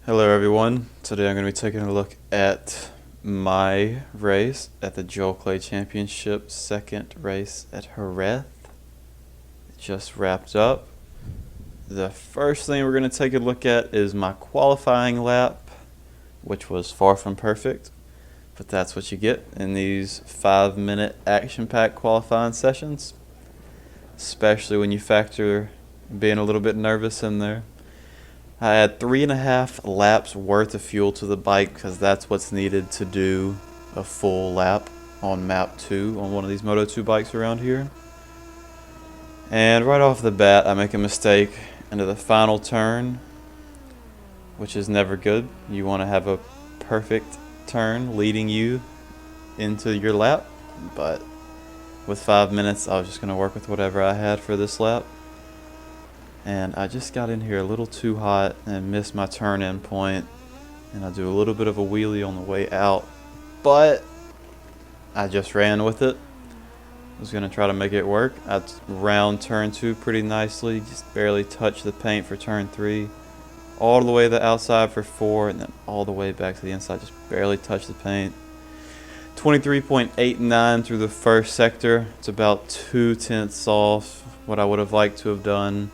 Hello everyone, today I'm going to be taking a look at my race at the Joel Clay Championship, second race at Jerez. It just wrapped up. The first thing we're going to take a look at is my qualifying lap, which was far from perfect, but that's what you get in these 5-minute action-packed qualifying sessions, especially when you factor being a little bit nervous in there. I had 3.5 laps worth of fuel to the bike because that's what's needed to do a full lap on map 2 on one of these Moto2 bikes around here. And right off the bat, I make a mistake into the final turn, which is never good. You want to have a perfect turn leading you into your lap, but with 5 minutes, I was just going to work with whatever I had for this lap. And I just got in here a little too hot and missed my turn-in point, and I do a little bit of a wheelie on the way out, but I just ran with it. I was going to try to make it work. I round turn 2 pretty nicely, just barely touched the paint for turn 3, all the way to the outside for 4, and then all the way back to the inside, just barely touched the paint. 23.89 through the first sector. It's about 2/10 off what I would have liked to have done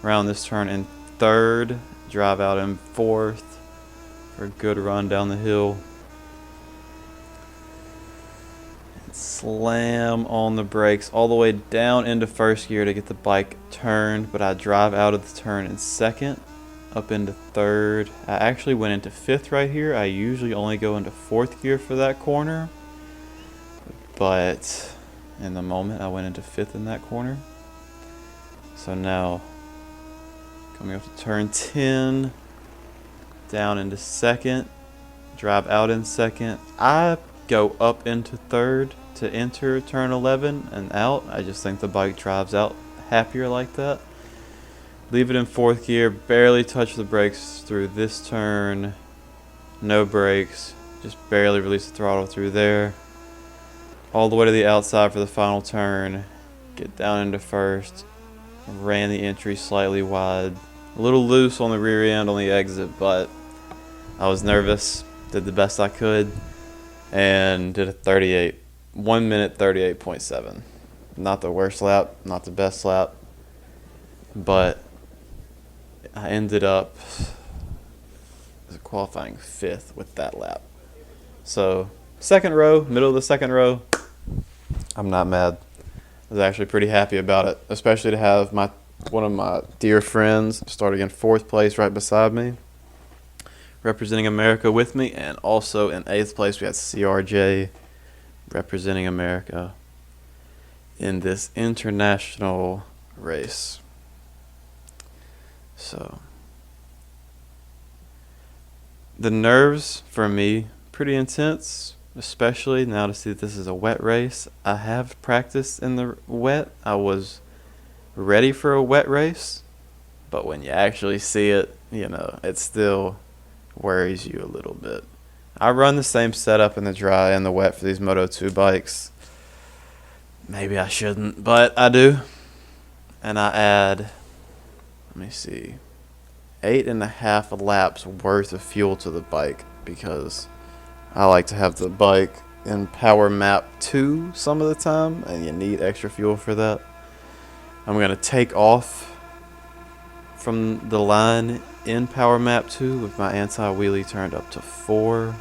around this turn in third, drive out in fourth for a good run down the hill. And slam on the brakes all the way down into first gear to get the bike turned, but I drive out of the turn in second, up into third. I actually went into fifth right here. I usually only go into fourth gear for that corner, but in the moment I went into fifth in that corner. So now coming up to turn 10, down into second, drive out in second. I go up into third to enter turn 11 and out. I just think the bike drives out happier like that. Leave it in fourth gear, barely touch the brakes through this turn. No brakes, just barely release the throttle through there. All the way to the outside for the final turn. Get down into first. Ran the entry slightly wide. A little loose on the rear end on the exit, but I was nervous. Did the best I could and did a 1 minute 38.7. Not the worst lap, not the best lap, but I ended up qualifying 5th with that lap. So second row, middle of the second row, I'm not mad. I was actually pretty happy about it, especially to have one of my dear friends starting in 4th place right beside me, representing America with me, and also in 8th place we had CRJ representing America in this international race. So the nerves for me pretty intense, especially now to see that this is a wet race. I have practiced in the wet. I was ready for a wet race, but when you actually see it, it still worries you a little bit. I run the same setup in the dry and the wet for these Moto2 bikes. Maybe I shouldn't, but I do. And I add, let me see, 8.5 laps worth of fuel to the bike because I like to have the bike in power map 2 some of the time, and you need extra fuel for that. I'm going to take off from the line in power map 2 with my anti-wheelie turned up to 4.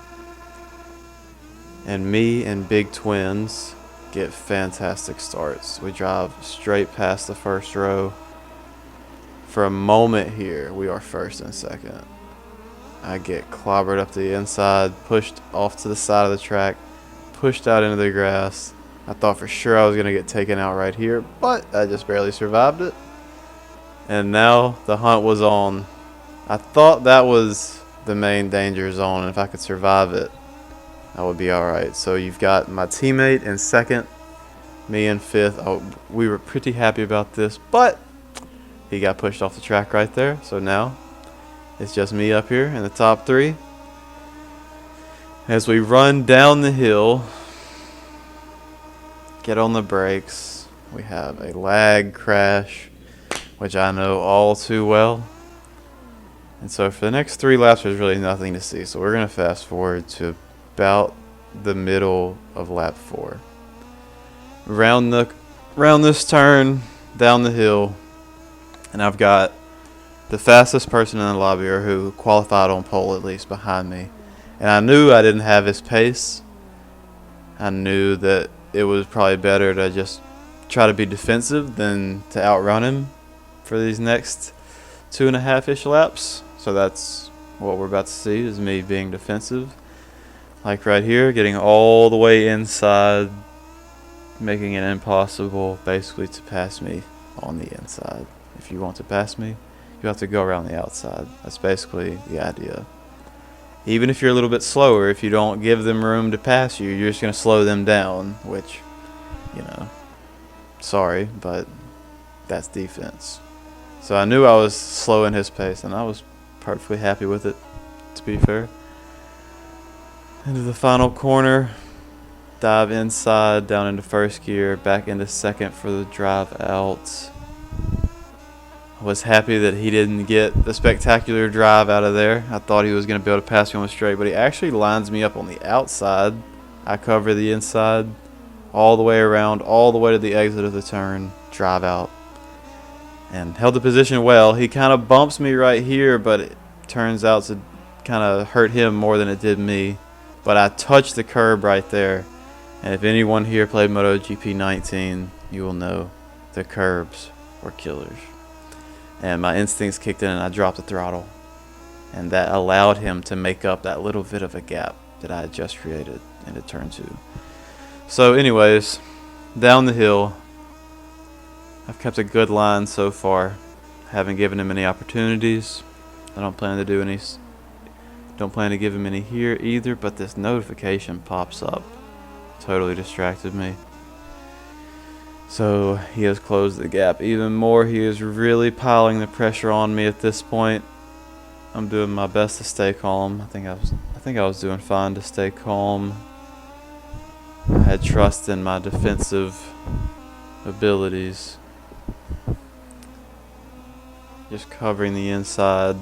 And me and Big Twins get fantastic starts. We drive straight past the first row. For a moment here, we are first and second. I get clobbered up the inside, pushed off to the side of the track, pushed out into the grass. I thought for sure I was going to get taken out right here, but I just barely survived it. And now the hunt was on. I thought that was the main danger zone, and if I could survive it, I would be alright. So you've got my teammate in second, me in fifth. We were pretty happy about this, but he got pushed off the track right there. So now it's just me up here in the top 3. As we run down the hill, get on the brakes, we have a lag crash, which I know all too well. And so for the next 3 laps, there's really nothing to see. So we're going to fast forward to about the middle of lap 4. Round this turn, down the hill, and I've got the fastest person in the lobby, or who qualified on pole at least, behind me. And I knew I didn't have his pace. I knew that it was probably better to just try to be defensive than to outrun him for these next 2.5-ish laps. So that's what we're about to see, is me being defensive. Like right here, getting all the way inside, making it impossible basically to pass me on the inside. If you want to pass me, you have to go around the outside. That's basically the idea. Even if you're a little bit slower, if you don't give them room to pass you, you're just going to slow them down, which, you know, sorry, but that's defense. So I knew I was slowing his pace, and I was perfectly happy with it, to be fair. Into the final corner, dive inside, down into first gear, back into second for the drive out. I was happy that he didn't get the spectacular drive out of there. I thought he was going to be able to pass me on the straight, but he actually lines me up on the outside. I cover the inside all the way around, all the way to the exit of the turn, drive out, and held the position well. He kind of bumps me right here, but it turns out to kind of hurt him more than it did me. But I touched the curb right there, and if anyone here played MotoGP20, you will know the curbs were killers. And my instincts kicked in and I dropped the throttle. And that allowed him to make up that little bit of a gap that I had just created into turn 2. So anyways, down the hill, I've kept a good line so far. Haven't given him any opportunities. I don't plan to give him any here either, but this notification pops up. Totally distracted me. So he has closed the gap even more. He is really piling the pressure on me at this point. I'm doing my best to stay calm. I think I was doing fine to stay calm. I had trust in my defensive abilities. Just covering the inside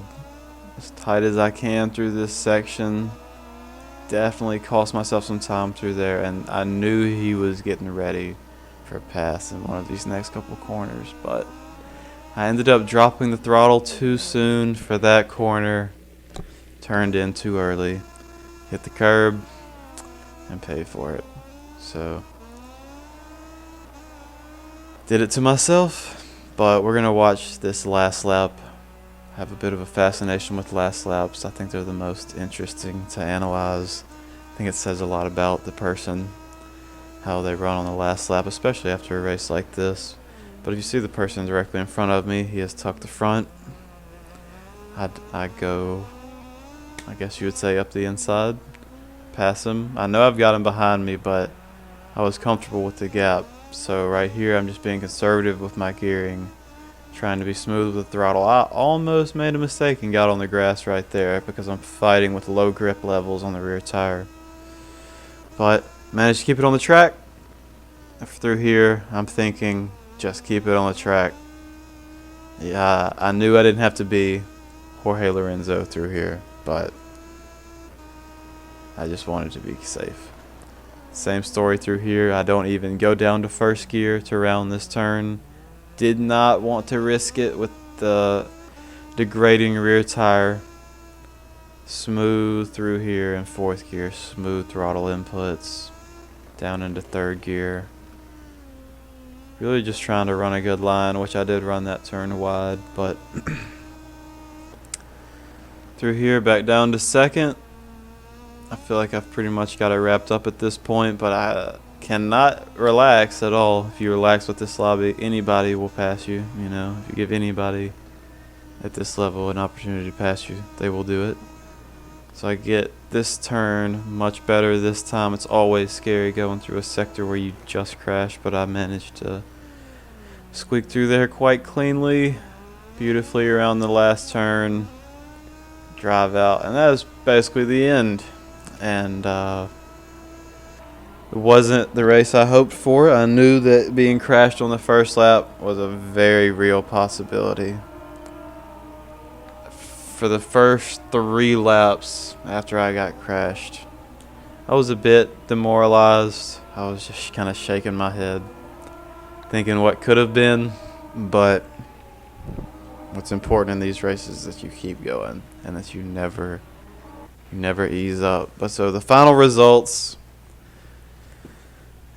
as tight as I can through this section. Definitely cost myself some time through there, and I knew he was getting ready for a pass in one of these next couple corners, but I ended up dropping the throttle too soon for that corner. Turned in too early, hit the curb, and paid for it. So did it to myself, but we're gonna watch this last lap. I have a bit of a fascination with last laps. I think they're the most interesting to analyze. I think it says a lot about the person, how they run on the last lap, especially after a race like this. But if you see the person directly in front of me, he has tucked the front. I go, I guess you would say, up the inside, pass him. I know I've got him behind me, but I was comfortable with the gap. So right here, I'm just being conservative with my gearing, trying to be smooth with the throttle. I almost made a mistake and got on the grass right there because I'm fighting with low grip levels on the rear tire. But managed to keep it on the track. Through here, I'm thinking, just keep it on the track. Yeah, I knew I didn't have to be Jorge Lorenzo through here, but I just wanted to be safe. Same story through here. I don't even go down to first gear to round this turn. Did not want to risk it with the degrading rear tire. Smooth through here in fourth gear, smooth throttle inputs, down into third gear. Really just trying to run a good line, which I did run that turn wide, but through here back down to second. I feel like I've pretty much got it wrapped up at this point, but I cannot relax at all. If you relax with this lobby, anybody will pass you. You know, if you give anybody at this level an opportunity to pass you, they will do it. So I get this turn much better this time. It's always scary going through a sector where you just crashed, but I managed to squeak through there quite cleanly, beautifully around the last turn, drive out, and that is basically the end. And it wasn't the race I hoped for. I knew that being crashed on the first lap was a very real possibility. for the first 3 laps after I got crashed. I was a bit demoralized. I was just kind of shaking my head, thinking what could have been, but what's important in these races is that you keep going and that you never ease up. But so the final results,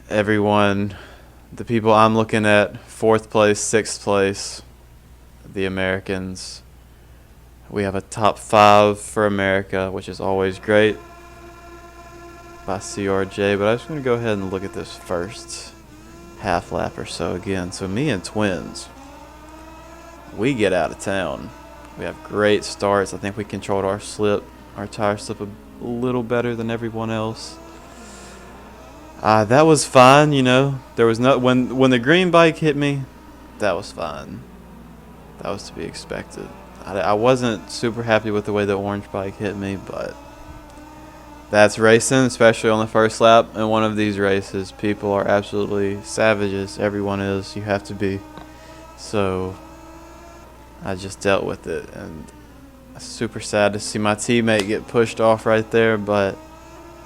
everyone, the people I'm looking at, 4th place, 6th place, the Americans. We have a top 5 for America, which is always great, by CRJ. But I'm just going to go ahead and look at this first half lap or so again. So me and Twins, we get out of town. We have great starts. I think we controlled our tire slip a little better than everyone else. That was fine, you know. There was no when the green bike hit me, that was fine. That was to be expected. I wasn't super happy with the way the orange bike hit me, but that's racing, especially on the first lap. In one of these races, people are absolutely savages. Everyone is. You have to be. So I just dealt with it, and super sad to see my teammate get pushed off right there, but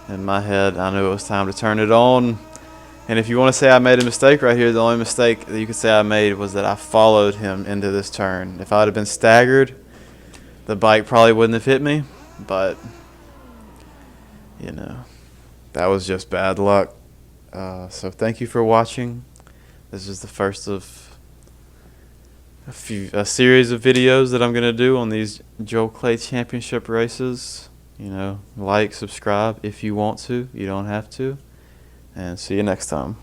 in my head I knew it was time to turn it on. And if you want to say I made a mistake right here, the only mistake that you could say I made was that I followed him into this turn. If I would have been staggered, the bike probably wouldn't have hit me, but you know, that was just bad luck. So thank you for watching. This is the first of a series of videos that I'm going to do on these Joe Clay Championship races. You know, like, subscribe if you want to. You don't have to. And see you next time.